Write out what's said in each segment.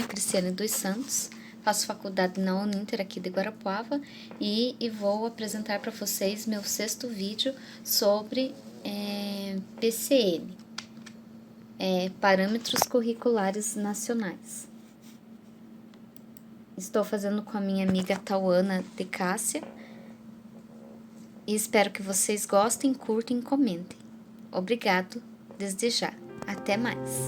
Cristiane dos Santos, faço faculdade na Uninter aqui de Guarapuava e vou apresentar para vocês meu 6º vídeo sobre PCN, Parâmetros Curriculares Nacionais. Estou fazendo com a minha amiga Tauana de Cássia e espero que vocês gostem, curtem e comentem. Obrigado desde já. Até mais!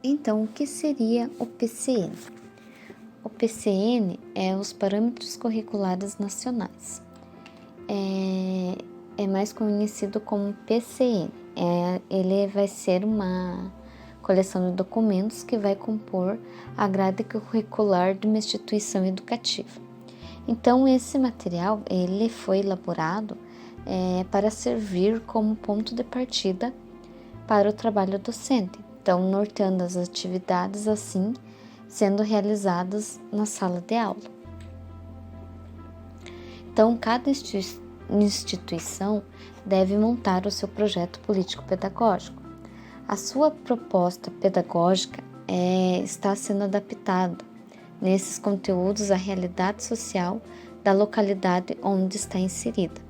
Então, o que seria o PCN? O PCN é os Parâmetros Curriculares Nacionais. É mais conhecido como PCN. Ele vai ser uma coleção de documentos que vai compor a grade curricular de uma instituição educativa. Então, esse material ele foi elaborado para servir como ponto de partida para o trabalho docente. Então, norteando as atividades assim, sendo realizadas na sala de aula. Então, cada instituição deve montar o seu projeto político-pedagógico. A sua proposta pedagógica está sendo adaptada nesses conteúdos à realidade social da localidade onde está inserida.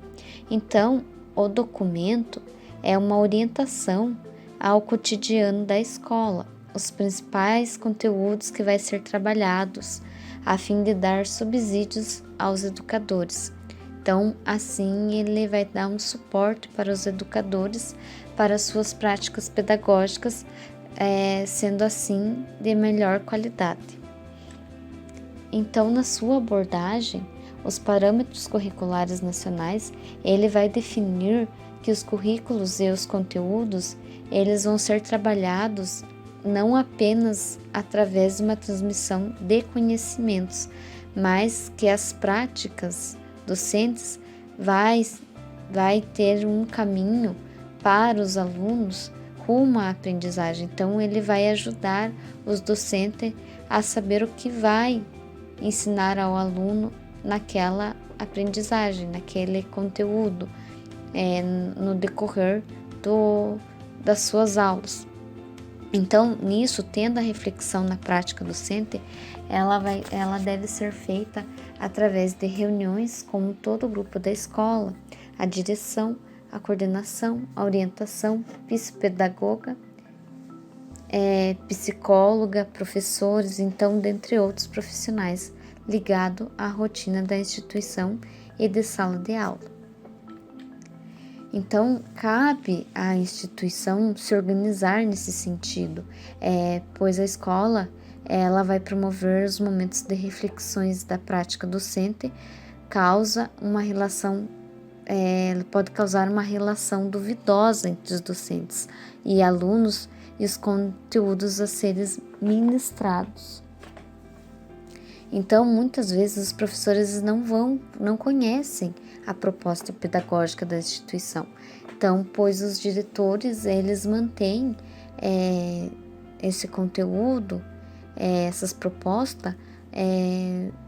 Então, o documento é uma orientação ao cotidiano da escola, os principais conteúdos que vai ser trabalhados, a fim de dar subsídios aos educadores. Então, assim, ele vai dar um suporte para os educadores, para suas práticas pedagógicas, sendo assim de melhor qualidade. Então, na sua abordagem, os parâmetros curriculares nacionais, ele vai definir que os currículos e os conteúdos, eles vão ser trabalhados não apenas através de uma transmissão de conhecimentos, mas que as práticas docentes vai ter um caminho para os alunos rumo à aprendizagem. Então, ele vai ajudar os docentes a saber o que vai ensinar ao aluno naquela aprendizagem, naquele conteúdo, no decorrer das suas aulas. Então, nisso, tendo a reflexão na prática docente, ela deve ser feita através de reuniões com todo o grupo da escola, a direção, a coordenação, a orientação, psicopedagoga, psicóloga, professores, então, dentre outros profissionais, ligado à rotina da instituição e de sala de aula. Então, cabe à instituição se organizar nesse sentido, pois a escola ela vai promover os momentos de reflexões da prática docente, pode causar uma relação duvidosa entre os docentes e alunos e os conteúdos a serem ministrados. Então, muitas vezes os professores não conhecem a proposta pedagógica da instituição. Então, pois os diretores, eles mantêm esse conteúdo, essas propostas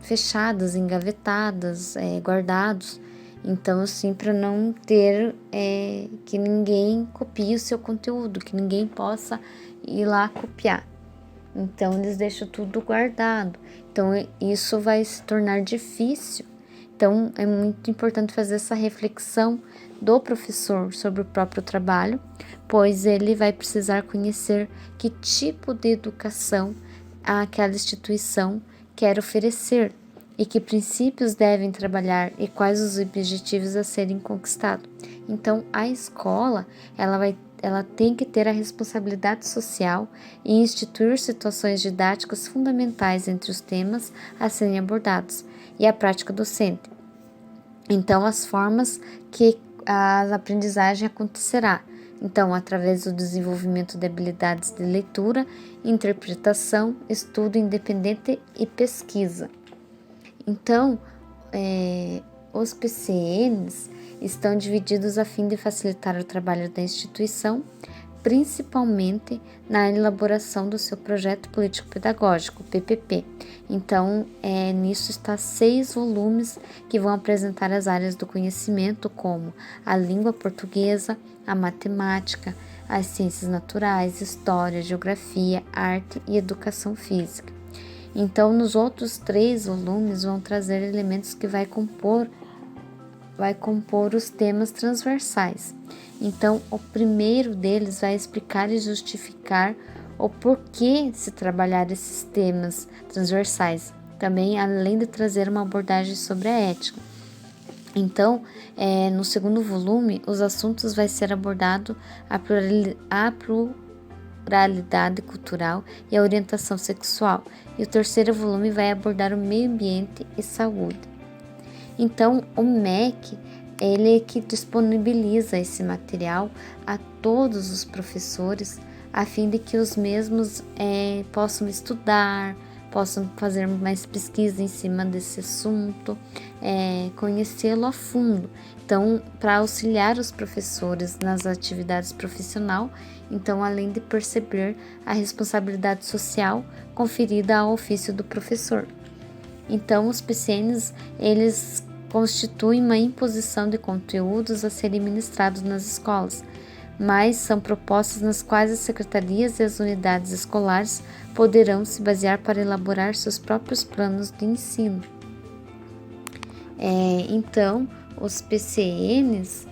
fechadas, engavetadas, guardados. Então, assim, para não ter que ninguém copie o seu conteúdo, que ninguém possa ir lá copiar. Então, eles deixam tudo guardado. Então, isso vai se tornar difícil. Então, é muito importante fazer essa reflexão do professor sobre o próprio trabalho, pois ele vai precisar conhecer que tipo de educação aquela instituição quer oferecer e que princípios devem trabalhar e quais os objetivos a serem conquistados. Então, a escola, ela tem que ter a responsabilidade social e instituir situações didáticas fundamentais entre os temas a serem abordados e a prática docente. Então, as formas que a aprendizagem acontecerá. Então, através do desenvolvimento de habilidades de leitura, interpretação, estudo independente e pesquisa. Então, os PCNs estão divididos a fim de facilitar o trabalho da instituição principalmente na elaboração do seu projeto político-pedagógico, PPP. Então, nisso está 6 volumes que vão apresentar as áreas do conhecimento, como a língua portuguesa, a matemática, as ciências naturais, história, geografia, arte e educação física. Então, nos outros 3 volumes vão trazer elementos que vai compor os temas transversais. Então, o primeiro deles vai explicar e justificar o porquê se trabalhar esses temas transversais, também além de trazer uma abordagem sobre a ética. Então, no segundo volume, os assuntos vai ser abordado a pluralidade cultural e a orientação sexual, e o terceiro volume vai abordar o meio ambiente e saúde. Então, o MEC, ele é que disponibiliza esse material a todos os professores, a fim de que os mesmos possam estudar, possam fazer mais pesquisa em cima desse assunto, conhecê-lo a fundo. Então, para auxiliar os professores nas atividades profissionais, então, além de perceber a responsabilidade social conferida ao ofício do professor. Então, os PCNs, eles constituem uma imposição de conteúdos a serem ministrados nas escolas, mas são propostas nas quais as secretarias e as unidades escolares poderão se basear para elaborar seus próprios planos de ensino. Então, os PCNs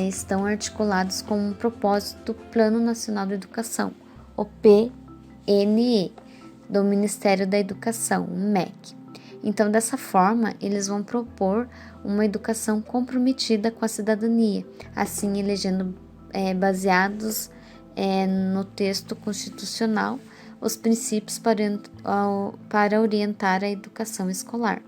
estão articulados com um propósito do Plano Nacional de Educação, o PNE, do Ministério da Educação, o MEC. Então, dessa forma, eles vão propor uma educação comprometida com a cidadania, assim elegendo, baseados no texto constitucional, os princípios para orientar a educação escolar.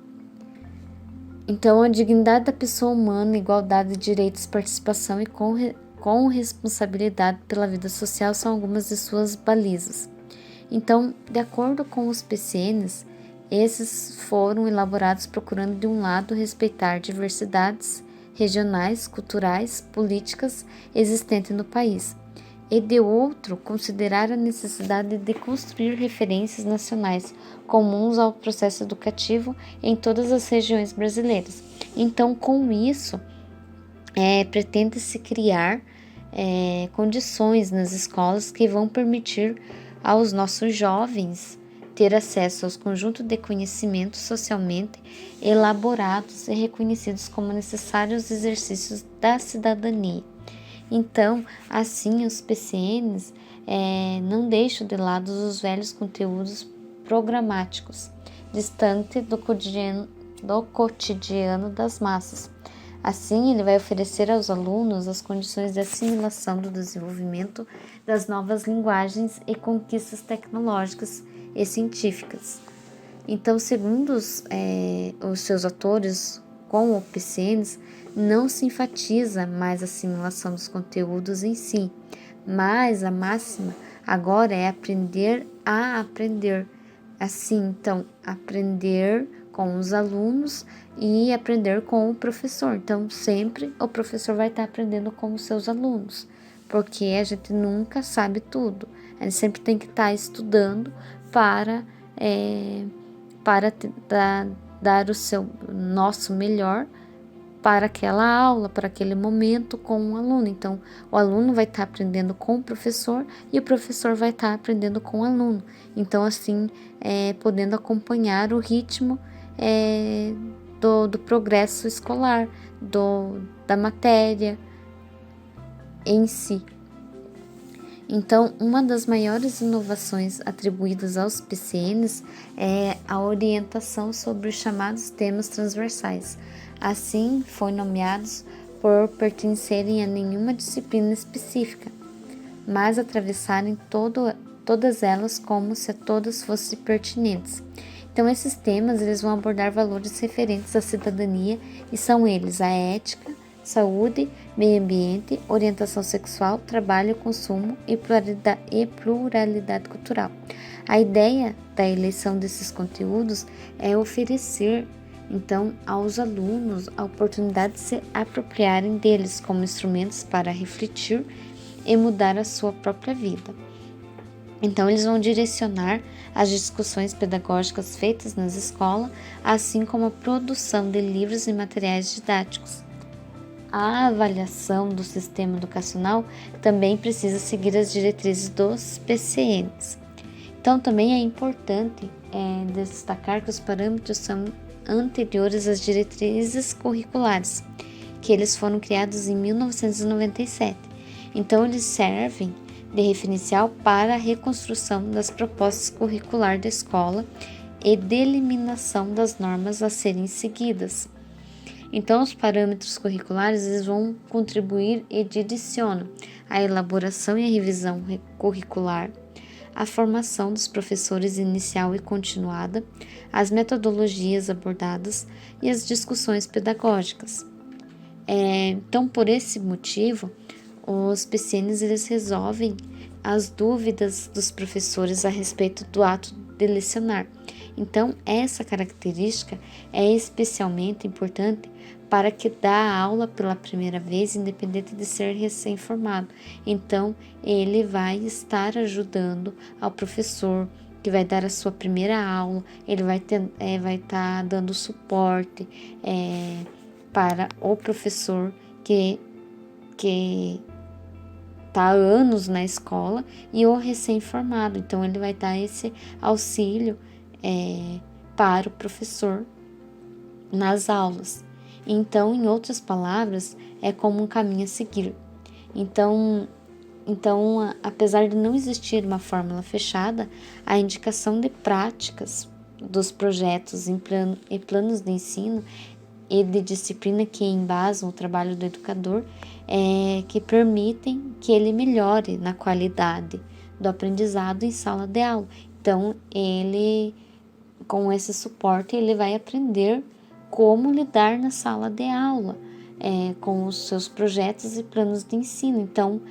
Então, a dignidade da pessoa humana, igualdade de direitos, participação e com responsabilidade pela vida social são algumas de suas balizas. Então, de acordo com os PCNs, esses foram elaborados procurando, de um lado, respeitar diversidades regionais, culturais, políticas existentes no país, e de outro, considerar a necessidade de construir referências nacionais comuns ao processo educativo em todas as regiões brasileiras. Então, com isso, pretende-se criar condições nas escolas que vão permitir aos nossos jovens ter acesso aos conjuntos de conhecimentos socialmente elaborados e reconhecidos como necessários exercícios da cidadania. Então, assim, os PCNs não deixam de lado os velhos conteúdos programáticos, distante do cotidiano das massas. Assim, ele vai oferecer aos alunos as condições de assimilação do desenvolvimento das novas linguagens e conquistas tecnológicas e científicas. Então, segundo os seus autores, com o PCNs, não se enfatiza mais a assimilação dos conteúdos em si, mas a máxima agora é aprender a aprender. Assim, então, aprender com os alunos e aprender com o professor. Então, sempre o professor vai estar aprendendo com os seus alunos, porque a gente nunca sabe tudo. A gente sempre tem que estar estudando para dar o nosso melhor para aquela aula, para aquele momento com o aluno. Então, o aluno vai estar aprendendo com o professor e o professor vai estar aprendendo com o aluno. Então, assim, podendo acompanhar o ritmo do progresso escolar, da matéria em si. Então, uma das maiores inovações atribuídas aos PCNs é a orientação sobre os chamados temas transversais. Assim, foram nomeados por pertencerem a nenhuma disciplina específica, mas atravessarem todas elas como se a todas fossem pertinentes. Então, esses temas eles vão abordar valores referentes à cidadania e são eles a ética, saúde, meio ambiente, orientação sexual, trabalho, consumo e pluralidade cultural. A ideia da eleição desses conteúdos é oferecer, então, aos alunos a oportunidade de se apropriarem deles como instrumentos para refletir e mudar a sua própria vida. Então, eles vão direcionar as discussões pedagógicas feitas nas escolas, assim como a produção de livros e materiais didáticos. A avaliação do sistema educacional também precisa seguir as diretrizes dos PCNs. Então, também é importante destacar que os parâmetros são anteriores às diretrizes curriculares, que eles foram criados em 1997. Então, eles servem de referencial para a reconstrução das propostas curriculares da escola e delimitação das normas a serem seguidas. Então, os parâmetros curriculares eles vão contribuir e direcionam a elaboração e a revisão curricular, a formação dos professores inicial e continuada, as metodologias abordadas e as discussões pedagógicas. Então, por esse motivo, os PCNs eles resolvem as dúvidas dos professores a respeito do ato de lecionar. Então, essa característica é especialmente importante para que dá aula pela primeira vez, independente de ser recém-formado. Então, ele vai estar ajudando ao professor que vai dar a sua primeira aula, ele vai estar dando suporte para o professor que está há anos na escola e o recém-formado. Então, ele vai dar esse auxílio para o professor nas aulas. Então, em outras palavras, é como um caminho a seguir. Então, apesar de não existir uma fórmula fechada, a indicação de práticas dos projetos e planos de ensino e de disciplina que embasam o trabalho do educador que permitem que ele melhore na qualidade do aprendizado em sala de aula. Então, ele, com esse suporte, ele vai aprender como lidar na sala de aula, com os seus projetos e planos de ensino. Então,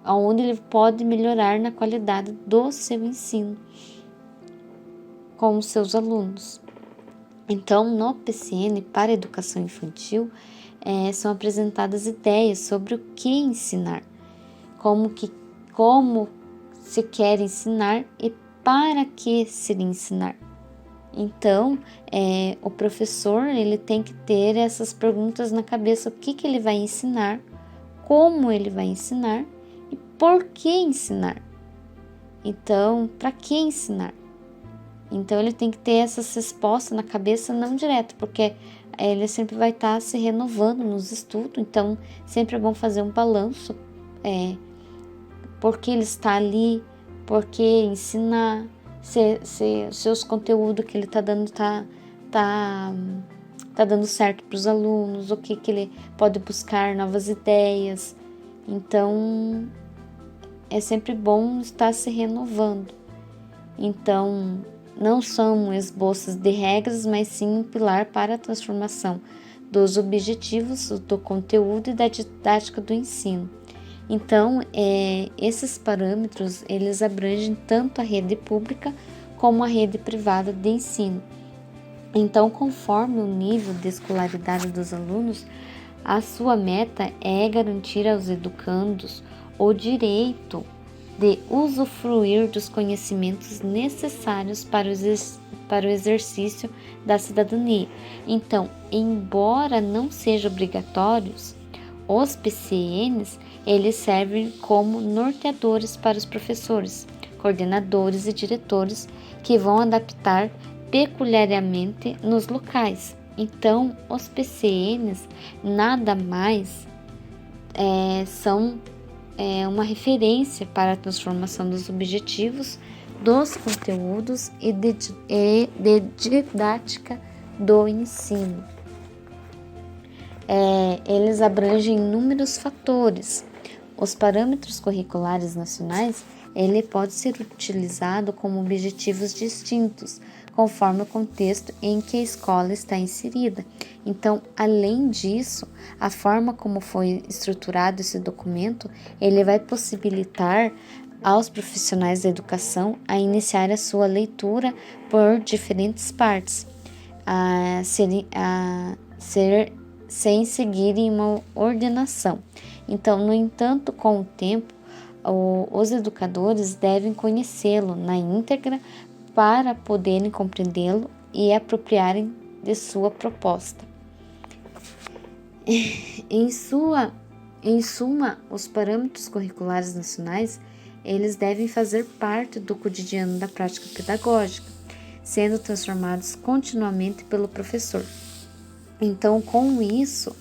onde ele pode melhorar na qualidade do seu ensino com os seus alunos. Então, no PCN, para a educação infantil, são apresentadas ideias sobre o que ensinar, como se quer ensinar e para que se ensinar. Então, o professor ele tem que ter essas perguntas na cabeça: o que ele vai ensinar, como ele vai ensinar e por que ensinar. Então, para que ensinar? Então, ele tem que ter essas respostas na cabeça, não direto, porque ele sempre vai estar se renovando nos estudos. Então, sempre é bom fazer um balanço, por que ele está ali, por que ensinar, se os conteúdos que ele está dando tá dando certo para os alunos, o que ele pode buscar novas ideias. Então, é sempre bom estar se renovando. Então, não são esboços de regras, mas sim um pilar para a transformação dos objetivos, do conteúdo e da didática do ensino. Então, esses parâmetros, eles abrangem tanto a rede pública como a rede privada de ensino. Então, conforme o nível de escolaridade dos alunos, a sua meta é garantir aos educandos o direito de usufruir dos conhecimentos necessários para o exercício da cidadania. Então, embora não sejam obrigatórios, os PCNs, eles servem como norteadores para os professores, coordenadores e diretores que vão adaptar peculiarmente nos locais. Então, os PCNs nada mais são uma referência para a transformação dos objetivos, dos conteúdos e de didática do ensino. Eles abrangem inúmeros fatores. Os parâmetros curriculares nacionais, ele pode ser utilizado como objetivos distintos, conforme o contexto em que a escola está inserida. Então, além disso, a forma como foi estruturado esse documento, ele vai possibilitar aos profissionais da educação a iniciar a sua leitura por diferentes partes, sem seguirem uma ordenação. Então, no entanto, com o tempo, os educadores devem conhecê-lo na íntegra para poderem compreendê-lo e apropriarem de sua proposta. Em suma, os parâmetros curriculares nacionais, eles devem fazer parte do cotidiano da prática pedagógica, sendo transformados continuamente pelo professor. Então, com isso,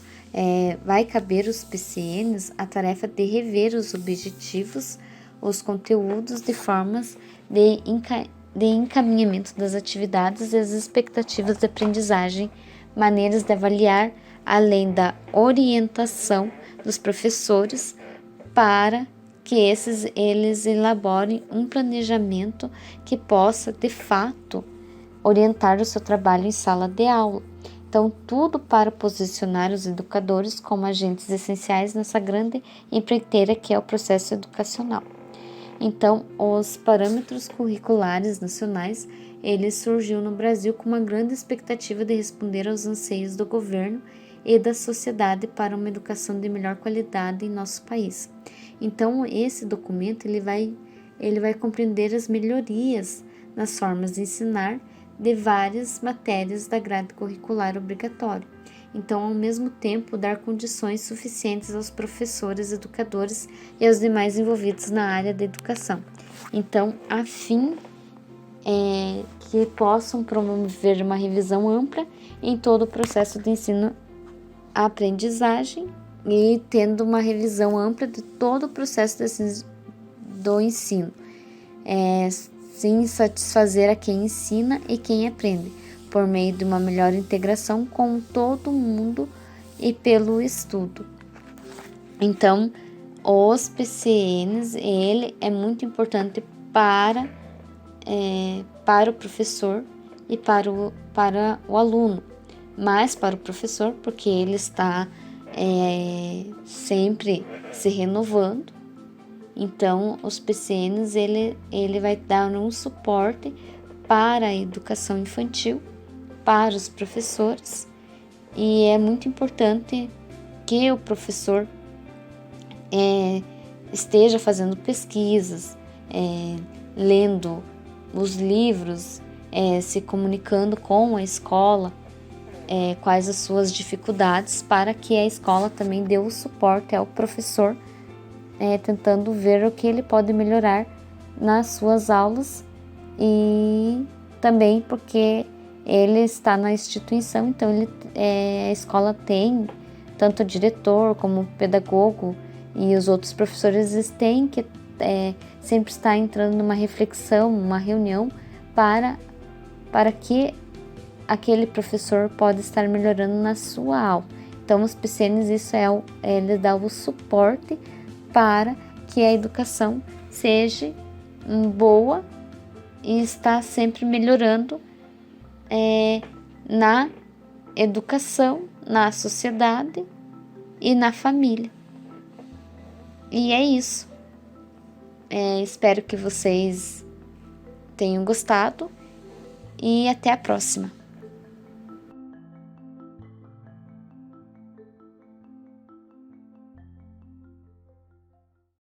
vai caber aos PCNs a tarefa de rever os objetivos, os conteúdos de formas de encaminhamento das atividades e as expectativas de aprendizagem, maneiras de avaliar, além da orientação dos professores, para que eles elaborem um planejamento que possa, de fato, orientar o seu trabalho em sala de aula. Então, tudo para posicionar os educadores como agentes essenciais nessa grande empreiteira que é o processo educacional. Então, os parâmetros curriculares nacionais, eles surgiu no Brasil com uma grande expectativa de responder aos anseios do governo e da sociedade para uma educação de melhor qualidade em nosso país. Então, esse documento ele vai compreender as melhorias nas formas de ensinar de várias matérias da grade curricular obrigatória. Então, ao mesmo tempo, dar condições suficientes aos professores, educadores e aos demais envolvidos na área da educação. Então, a fim que possam promover uma revisão ampla em todo o processo de ensino-aprendizagem e tendo uma revisão ampla de todo o processo do ensino, sem satisfazer a quem ensina e quem aprende, por meio de uma melhor integração com todo mundo e pelo estudo. Então, os PCNs, ele é muito importante para o professor e para o aluno, mas para o professor, porque ele está sempre se renovando. Então, os PCNs, ele vai dar um suporte para a educação infantil, para os professores, e é muito importante que o professor esteja fazendo pesquisas, lendo os livros, se comunicando com a escola, quais as suas dificuldades, para que a escola também dê o suporte ao professor, tentando ver o que ele pode melhorar nas suas aulas, e também porque ele está na instituição, então a escola tem tanto o diretor como o pedagogo e os outros professores, eles têm que sempre estar entrando numa reflexão, uma reunião para que aquele professor possa estar melhorando na sua aula. Então, os PCNs, isso ele dá o suporte para que a educação seja boa e está sempre melhorando na educação, na sociedade e na família. E é isso. Espero que vocês tenham gostado e até a próxima.